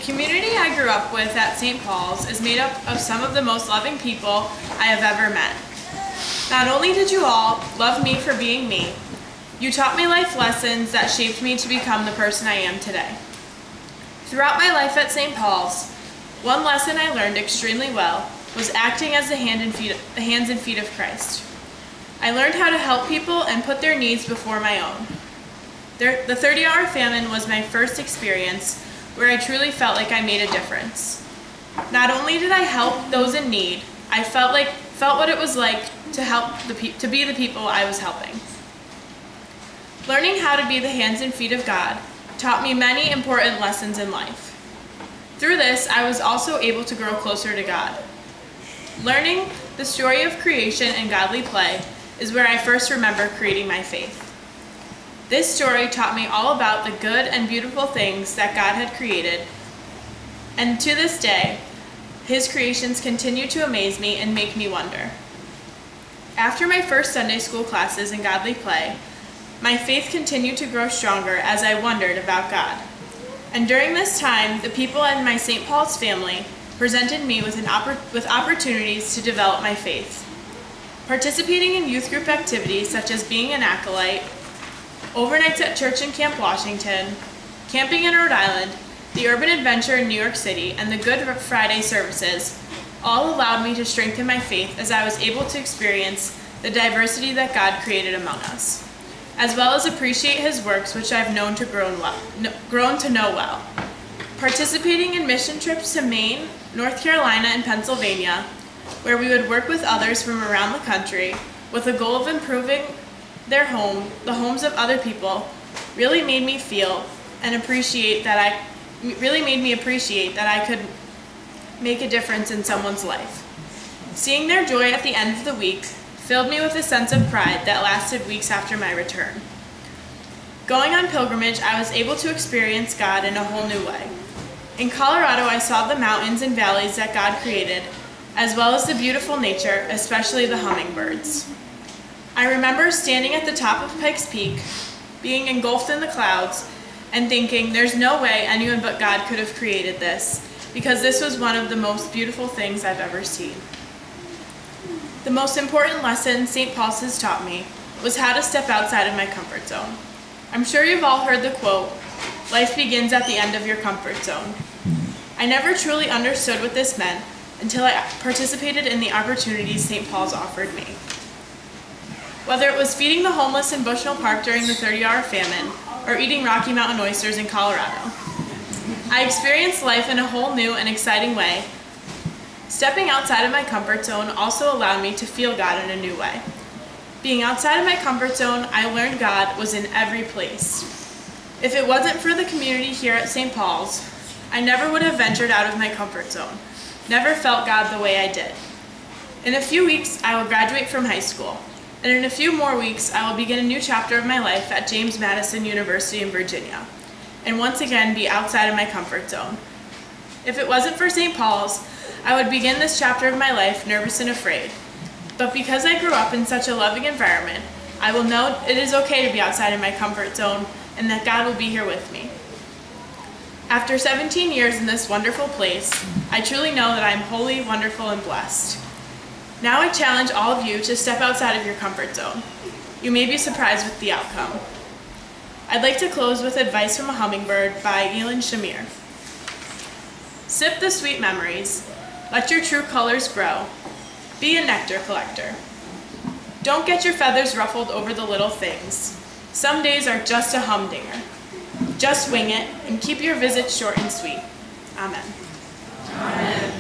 community I grew up with at St. Paul's is made up of some of the most loving people I have ever met. Not only did you all love me for being me, you taught me life lessons that shaped me to become the person I am today. Throughout my life at St. Paul's, one lesson I learned extremely well was acting as the hands and feet of Christ. I learned how to help people and put their needs before my own. The 30-hour famine was my first experience where I truly felt like I made a difference. Not only did I help those in need, I felt what it was like to be the people I was helping. Learning how to be the hands and feet of God taught me many important lessons in life. Through this, I was also able to grow closer to God. Learning the story of creation and godly play is where I first remember creating my faith. This story taught me all about the good and beautiful things that God had created, and to this day, His creations continue to amaze me and make me wonder. After my first Sunday school classes in godly play, my faith continued to grow stronger as I wondered about God. And during this time, the people in my St. Paul's family presented me with opportunities to develop my faith. Participating in youth group activities such as being an acolyte, overnights at church in Camp Washington, camping in Rhode Island, the Urban Adventure in New York City, and the Good Friday services all allowed me to strengthen my faith as I was able to experience the diversity that God created among us, as well as appreciate His works, which I've grown to know well. Participating in mission trips to Maine, North Carolina, and Pennsylvania, where we would work with others from around the country with the goal of improving the homes of other people, really made me appreciate that I could make a difference in someone's life. Seeing their joy at the end of the week filled me with a sense of pride that lasted weeks after my return. Going on pilgrimage, I was able to experience God in a whole new way. In Colorado, I saw the mountains and valleys that God created, as well as the beautiful nature, especially the hummingbirds. I remember standing at the top of Pikes Peak, being engulfed in the clouds, and thinking, there's no way anyone but God could have created this, because this was one of the most beautiful things I've ever seen. The most important lesson St. Paul's has taught me was how to step outside of my comfort zone. I'm sure you've all heard the quote, "Life begins at the end of your comfort zone." I never truly understood what this meant until I participated in the opportunities St. Paul's offered me. Whether it was feeding the homeless in Bushnell Park during the 30-hour famine or eating Rocky Mountain oysters in Colorado, I experienced life in a whole new and exciting way. Stepping outside of my comfort zone also allowed me to feel God in a new way. Being outside of my comfort zone, I learned God was in every place. If it wasn't for the community here at St. Paul's, I never would have ventured out of my comfort zone, never felt God the way I did. In a few weeks, I will graduate from high school, and in a few more weeks, I will begin a new chapter of my life at James Madison University in Virginia, and once again be outside of my comfort zone. If it wasn't for St. Paul's, I would begin this chapter of my life nervous and afraid. But because I grew up in such a loving environment, I will know it is okay to be outside of my comfort zone and that God will be here with me. After 17 years in this wonderful place, I truly know that I am holy, wonderful, and blessed. Now I challenge all of you to step outside of your comfort zone. You may be surprised with the outcome. I'd like to close with advice from a hummingbird by Elin Shamir. Sip the sweet memories. Let your true colors grow. Be a nectar collector. Don't get your feathers ruffled over the little things. Some days are just a humdinger. Just wing it and keep your visits short and sweet. Amen. Amen.